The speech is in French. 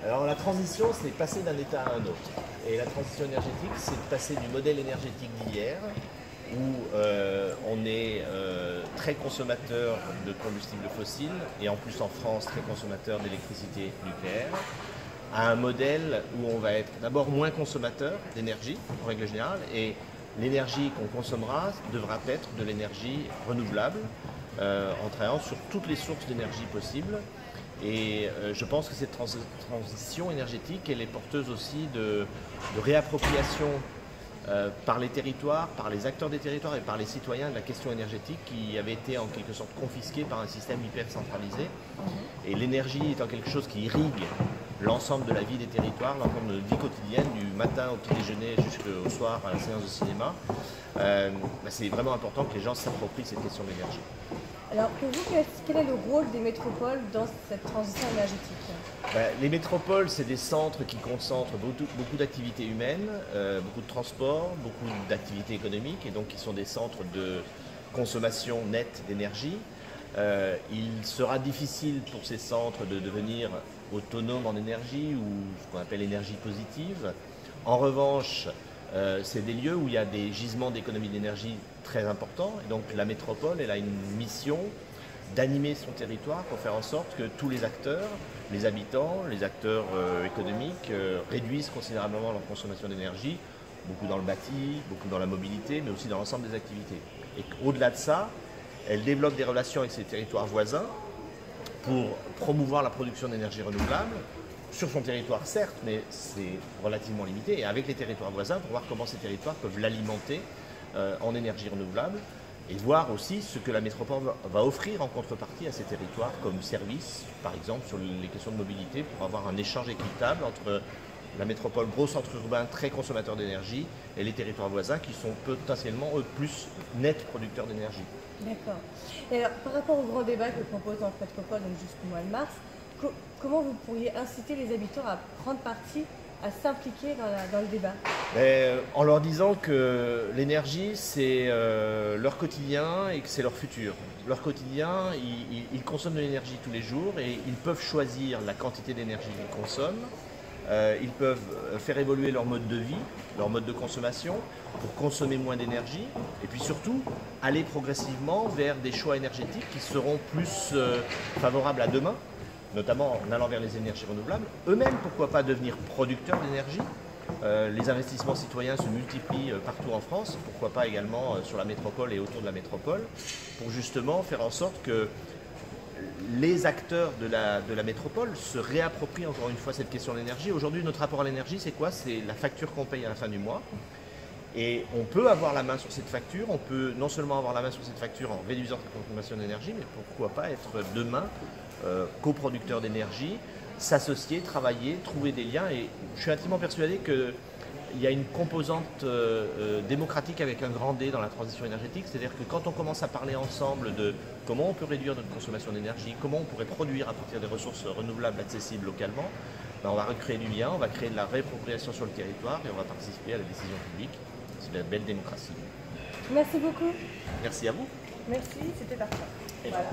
Alors la transition, c'est passer d'un état à un autre. Et la transition énergétique, c'est de passer du modèle énergétique d'hier, où on est très consommateur de combustibles fossiles, et en plus en France, très consommateur d'électricité nucléaire, à un modèle où on va être d'abord moins consommateur d'énergie, en règle générale, et l'énergie qu'on consommera devra être de l'énergie renouvelable, en travaillant sur toutes les sources d'énergie possibles. Et je pense que cette transition énergétique, elle est porteuse aussi de réappropriation par les territoires, par les acteurs des territoires et par les citoyens de la question énergétique qui avait été en quelque sorte confisquée par un système hyper centralisé. Et l'énergie étant quelque chose qui irrigue l'ensemble de la vie des territoires, l'ensemble de la vie quotidienne, du matin au petit déjeuner jusqu'au soir à la séance de cinéma, c'est vraiment important que les gens s'approprient cette question de l'énergie. Alors pour vous, quel est le rôle des métropoles dans cette transition énergétique? Les métropoles, c'est des centres qui concentrent beaucoup d'activités humaines, beaucoup de transports, beaucoup d'activités économiques, et donc qui sont des centres de consommation nette d'énergie. Il sera difficile pour ces centres de devenir autonomes en énergie ou ce qu'on appelle énergie positive. En revanche, c'est des lieux où il y a des gisements d'économie d'énergie très importants. Et donc la métropole, elle a une mission d'animer son territoire pour faire en sorte que tous les acteurs, les habitants, les acteurs économiques réduisent considérablement leur consommation d'énergie, beaucoup dans le bâti, beaucoup dans la mobilité, mais aussi dans l'ensemble des activités. Et au-delà de ça, elle développe des relations avec ses territoires voisins pour promouvoir la production d'énergie renouvelable, sur son territoire certes, mais c'est relativement limité, et avec les territoires voisins pour voir comment ces territoires peuvent l'alimenter en énergie renouvelable et voir aussi ce que la métropole va offrir en contrepartie à ces territoires comme service, par exemple sur les questions de mobilité, pour avoir un échange équitable entre la métropole, gros centre urbain très consommateur d'énergie, et les territoires voisins qui sont potentiellement eux plus nets producteurs d'énergie. D'accord. Et alors par rapport au grand débat que propose dans métropole donc jusqu'au mois de mars, comment vous pourriez inciter les habitants à prendre parti, à s'impliquer dans le débat? En leur disant que l'énergie, c'est leur quotidien et que c'est leur futur. Leur quotidien, ils consomment de l'énergie tous les jours et ils peuvent choisir la quantité d'énergie qu'ils consomment. Ils peuvent faire évoluer leur mode de vie, leur mode de consommation pour consommer moins d'énergie et puis surtout aller progressivement vers des choix énergétiques qui seront plus favorables à demain, notamment en allant vers les énergies renouvelables. Eux-mêmes, pourquoi pas devenir producteurs d'énergie. Les investissements citoyens se multiplient partout en France, pourquoi pas également sur la métropole et autour de la métropole, pour justement faire en sorte que les acteurs de la métropole se réapproprient encore une fois cette question de l'énergie. Aujourd'hui, notre rapport à l'énergie, c'est quoi? C'est la facture qu'on paye à la fin du mois. Et on peut avoir la main sur cette facture, on peut non seulement avoir la main sur cette facture en réduisant sa consommation d'énergie, mais pourquoi pas être demain coproducteur d'énergie, s'associer, travailler, trouver des liens. Et je suis intimement persuadé qu'il y a une composante démocratique avec un grand D dans la transition énergétique, c'est-à-dire que quand on commence à parler ensemble de comment on peut réduire notre consommation d'énergie, comment on pourrait produire à partir des ressources renouvelables accessibles localement, on va recréer du lien, on va créer de la réappropriation sur le territoire et on va participer à la décision publique. C'est de la belle démocratie. Merci beaucoup. Merci à vous. Merci, c'était parfait. Voilà.